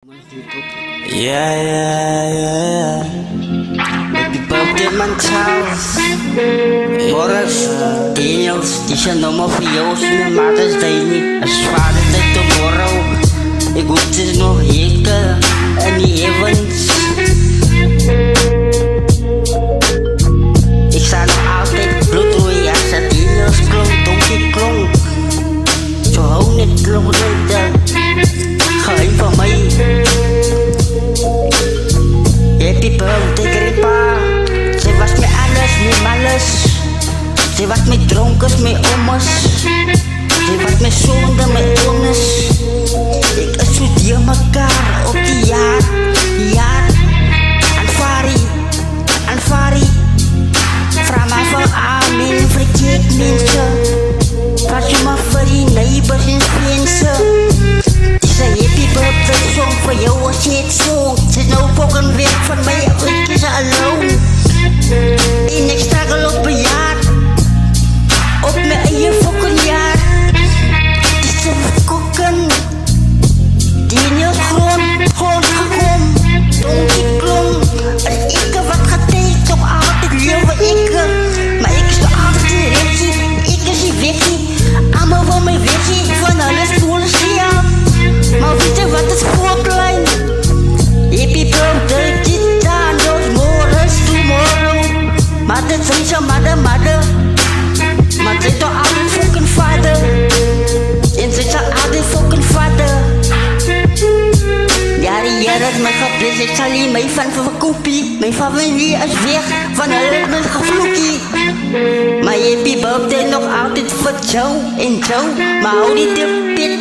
Yeah. Happy birthday, man, Charles. Boris, Daniels, die zijn nog maar voor jou, mijn Mother's Day niet. Als vader day tomorrow, ik hoef dus nog heken en die heavens. Ik sta nog altijd bloedroei als het Daniels klonk, Donkey klonk. Zo hou niet klonk de geheim van mij. Happy birthday, grandpa. Zij was met alles, met alles. Zij was met dronkers, met ommers. Zij was met zonde, met onnes. Ik studeer mekaar op die jaar. Anfari. Vraag maar van amen, vergeet mensen. Pas je maar voor die neighbors en vrienden. Happy birthday song voor jou als je het zongt. Zit nou volgende week van mij, ik is alone. En ik struggle op een jaar. Op mijn eigen volgend jaar. Het is een koken. Daniels gewoon gekomen. Donkey klom. Als ik wat ga tegen, toch altijd leven ik. Maar ik is toch altijd die regie. Ik is die weggie. Allemaal van mijn weggie. Van alles voelen ze aan. Maar weet je wat het voorklein? Happy birthday, Tita, those morgens tomorrow. Maar dat zijn zo mother. Maar ze toch altijd fucking vader. En ze zijn altijd fucking vader. Jaren mijn geblest, ik zal hier mijn van verkoopie. Mijn familie is weg, van hulle mijn gevloekie. Maar happy birthday nog altijd voor jou en jou. Maar hou die de pit.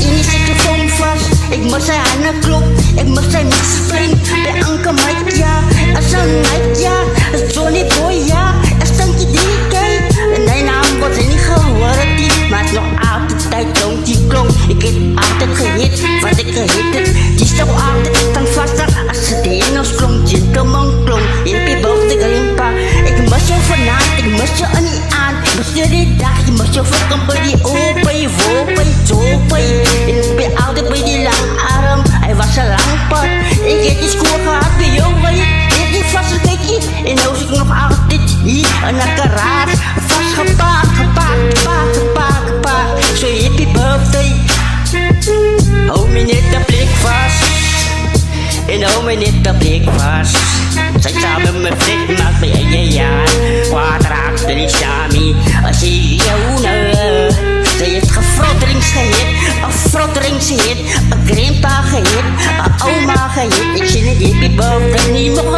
En je zit je phone vast. Ik moet zijn handen klop. Ik moet zijn niet spring. Bij Anke Mike, ja. Als een night, ja. Als Johnny Boy, ja. Als Tanky DK. En die naam wordt niet gehoord. Maar het is nog altijd tijd, Donkey klonk. Ik heb altijd gehit wat ik gehit heb. Die is toch altijd standvastig. Als ze Daniels klonk, Gentleman klonk. Happy birthday, grandpa. Ik mis je vanavond, ik mis je niet aan. Ik mis je die dag, ik mis je fucking bij die open, voorpij, zoopij. En ik ben altijd bij die lange arm. Hij was een lang pad. Ik heb die school gehad bij jou, maar je hebt die faciliteitje. En nu zit ik nog altijd hier in een garage. Vastgepakt. Zo happy birthday. Hou me niet de blik vast. En hou me niet de blik vast. Zij samen met vriend maakt bij een jaar. Kwadraat de Sami. Als je jou nou. Zij heeft gefrotteringsgehit. Een frotteringsgehit. Een grandpa gehit. Een oma gehit. Ik zie het happy birthday niet meer